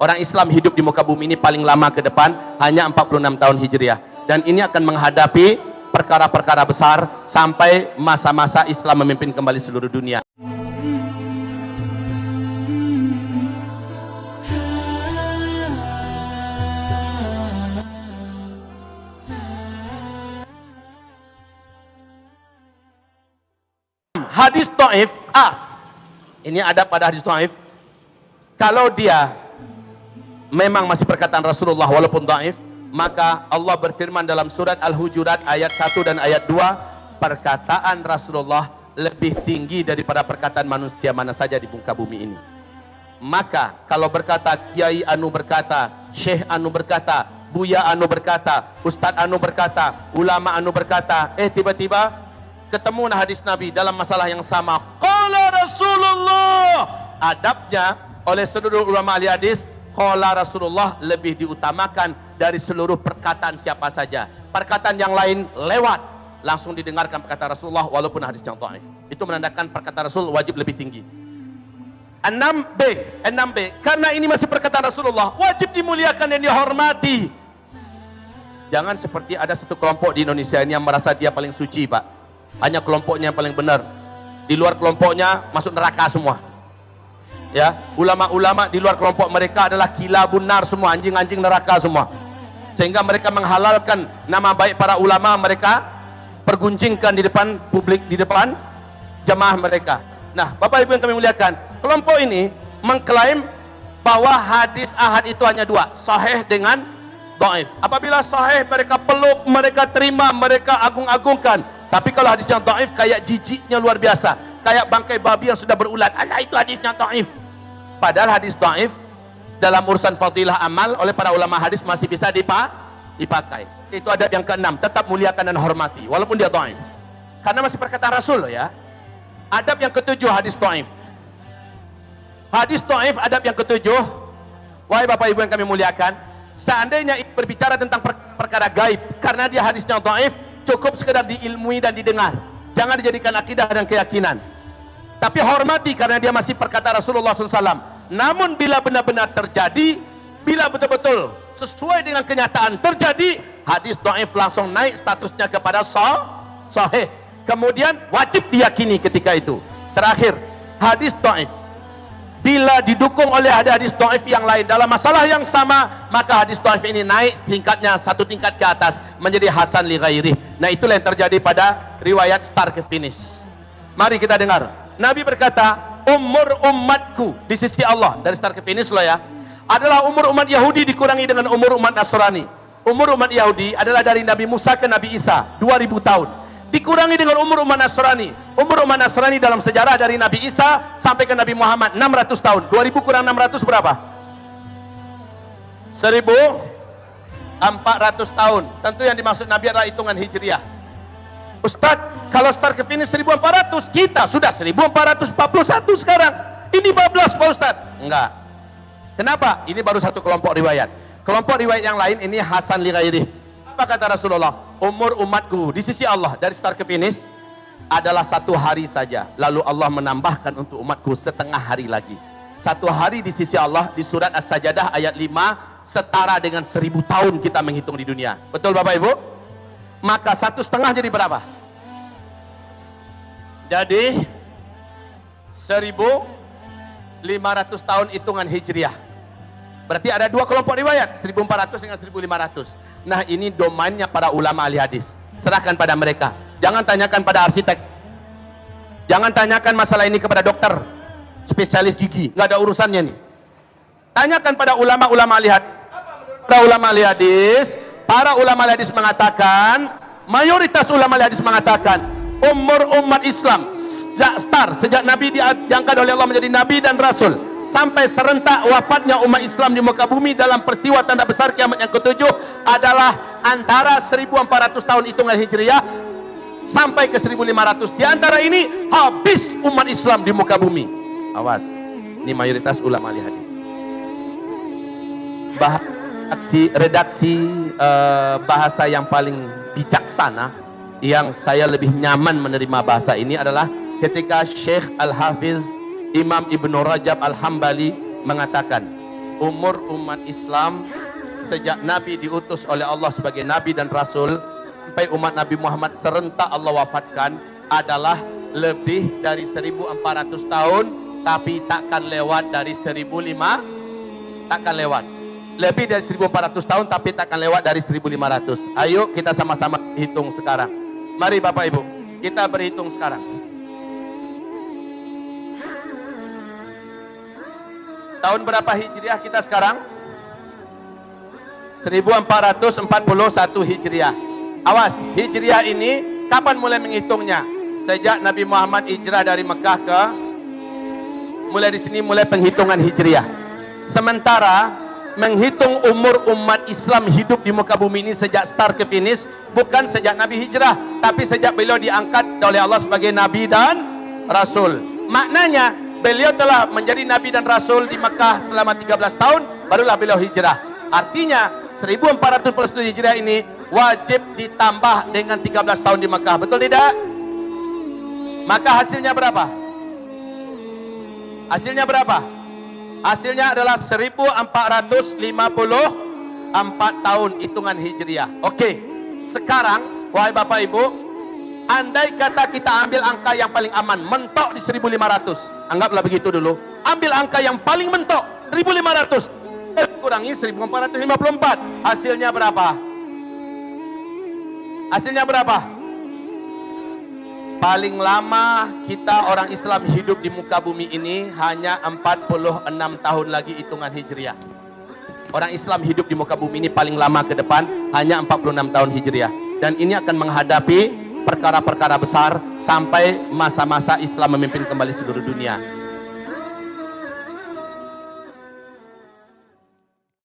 Orang Islam hidup di muka bumi ini paling lama ke depan hanya 46 tahun Hijriah. Dan ini akan menghadapi perkara-perkara besar sampai masa-masa Islam memimpin kembali seluruh dunia. Hadis dhaif ini ada pada hadis dhaif, kalau dia memang masih perkataan Rasulullah walaupun dhaif, maka Allah berfirman dalam surat Al-Hujurat ayat 1 dan ayat 2, perkataan Rasulullah lebih tinggi daripada perkataan manusia mana saja di muka bumi ini. Maka kalau berkata Kiai Anu berkata, Syekh Anu berkata, Buya Anu berkata, Ustadz Anu berkata, ulama Anu berkata, tiba-tiba ketemu hadis Nabi dalam masalah yang sama, qala Rasulullah, adabnya oleh seluruh ulama ahli hadis, qala Rasulullah lebih diutamakan dari seluruh perkataan siapa saja. Perkataan yang lain lewat, langsung didengarkan perkataan Rasulullah walaupun hadisnya dhaif. Itu menandakan perkataan Rasul wajib lebih tinggi. 6B, karena ini masih perkataan Rasulullah, wajib dimuliakan dan dihormati. Jangan seperti ada satu kelompok di Indonesia ini yang merasa dia paling suci, Pak. Hanya kelompoknya yang paling benar, di luar kelompoknya masuk neraka semua. Ya, ulama-ulama di luar kelompok mereka adalah kilabun nar semua, anjing-anjing neraka semua. Sehingga mereka menghalalkan nama baik para ulama, mereka perguncingkan di depan publik, di depan jemaah mereka. Nah, Bapak Ibu yang kami muliakan, kelompok ini mengklaim bahwa hadis ahad itu hanya dua, sahih dengan dhaif. Apabila sahih mereka peluk, mereka terima, mereka agung-agungkan. Tapi kalau hadis yang dhaif, kayak jijiknya luar biasa, kayak bangkai babi yang sudah berulat. Alah, itu hadisnya dhaif. Padahal hadis dhaif dalam urusan fadilah amal oleh para ulama hadis masih bisa dipakai. Itu adab yang keenam, tetap muliakan dan hormati walaupun dia dhaif, karena masih perkataan Rasul ya. Adab yang ketujuh hadis dhaif. Hadis dhaif adab yang ketujuh, wahai Bapak Ibu yang kami muliakan, seandainya berbicara tentang perkara gaib, karena dia hadisnya dhaif, cukup sekedar diilmui dan didengar, jangan dijadikan akidah dan keyakinan. Tapi hormati karena dia masih perkataan Rasulullah SAW. Namun bila benar-benar terjadi, bila betul-betul sesuai dengan kenyataan terjadi, hadis dhaif langsung naik statusnya kepada sahih. Kemudian wajib diyakini ketika itu. Terakhir, hadis dhaif bila didukung oleh hadis dhaif yang lain dalam masalah yang sama, maka hadis dhaif ini naik tingkatnya satu tingkat ke atas menjadi hasan li ghairi. Nah, itulah yang terjadi pada riwayat start ke finish. Mari kita dengar. Nabi berkata, umur umatku di sisi Allah, dari start ke finish loh ya, adalah umur umat Yahudi dikurangi dengan umur umat Nasrani. Umur umat Yahudi adalah dari Nabi Musa ke Nabi Isa, 2000 tahun. Dikurangi dengan umur umat Nasrani. Umur umat Nasrani dalam sejarah dari Nabi Isa sampai ke Nabi Muhammad 600 tahun. 2000 kurang 600 berapa? 1400 tahun. Tentu yang dimaksud Nabi adalah hitungan Hijriah. Ustadz, kalau start ke finish 1400, kita sudah 1441 sekarang. Ini 14 Pak Ustadz. Enggak. Kenapa? Ini baru satu kelompok riwayat. Kelompok riwayat yang lain ini hasan li ghairi. Apa kata Rasulullah? Umur umatku di sisi Allah dari start ke finish adalah 1 hari saja. Lalu Allah menambahkan untuk umatku setengah hari lagi. 1 hari di sisi Allah di surat As-Sajdah ayat 5 setara dengan 1000 tahun kita menghitung di dunia. Betul Bapak Ibu? Maka 1,5 jadi berapa? Jadi 1500 tahun hitungan Hijriah. Berarti ada 2 kelompok riwayat, 1400 dengan 1500. Nah, ini domainnya para ulama ahli hadis. Serahkan pada mereka. Jangan tanyakan pada arsitek. Jangan tanyakan masalah ini kepada dokter, spesialis gigi. Nggak ada urusannya nih. Tanyakan pada ulama-ulama ahli hadis. Para ulama ahli hadis, mengatakan, mayoritas ulama ahli hadis mengatakan, umur umat Islam sejak Nabi diangkat oleh Allah menjadi Nabi dan Rasul sampai serentak wafatnya umat Islam di muka bumi dalam peristiwa tanda besar kiamat yang ketujuh adalah antara 1400 tahun hitungan Hijriah sampai ke 1500. Di antara ini habis umat Islam di muka bumi. Awas, ini mayoritas ulama ahli hadis. Redaksi bahasa yang paling bijaksana, yang saya lebih nyaman menerima bahasa ini adalah ketika Syekh Al-Hafiz Imam Ibnu Rajab Al-Hambali mengatakan, umur umat Islam sejak Nabi diutus oleh Allah sebagai Nabi dan Rasul sampai umat Nabi Muhammad serentak Allah wafatkan adalah lebih dari 1400 tahun, tapi takkan lewat dari 1500. Takkan lewat. Lebih dari 1400 tahun tapi takkan lewat dari 1500. Ayo kita sama-sama hitung sekarang. Mari Bapak Ibu, kita berhitung sekarang. Tahun berapa Hijriah kita sekarang? 1441 Hijriah. Awas, Hijriah ini kapan mulai menghitungnya? Sejak Nabi Muhammad hijrah dari Mekah ke, mulai di sini mulai penghitungan Hijriah. Sementara menghitung umur umat Islam hidup di muka bumi ini sejak start ke finish bukan sejak Nabi hijrah, tapi sejak beliau diangkat oleh Allah sebagai Nabi dan Rasul. Maknanya beliau telah menjadi Nabi dan Rasul di Mekah selama 13 tahun, barulah beliau hijrah. Artinya 1441 Hijriah ini wajib ditambah dengan 13 tahun di Mekah, betul tidak? Maka hasilnya berapa? Hasilnya berapa? Hasilnya adalah 1454 tahun hitungan Hijriah. Oke, sekarang wahai Bapak Ibu, andai kata kita ambil angka yang paling aman, mentok di 1500. Anggaplah begitu dulu. Ambil angka yang paling mentok, 1500. Kurangi 1454. Hasilnya berapa? Hasilnya berapa? Paling lama kita orang Islam hidup di muka bumi ini hanya 46 tahun lagi hitungan Hijriah. Orang Islam hidup di muka bumi ini paling lama ke depan hanya 46 tahun Hijriah. Dan ini akan menghadapi perkara-perkara besar sampai masa-masa Islam memimpin kembali seluruh dunia.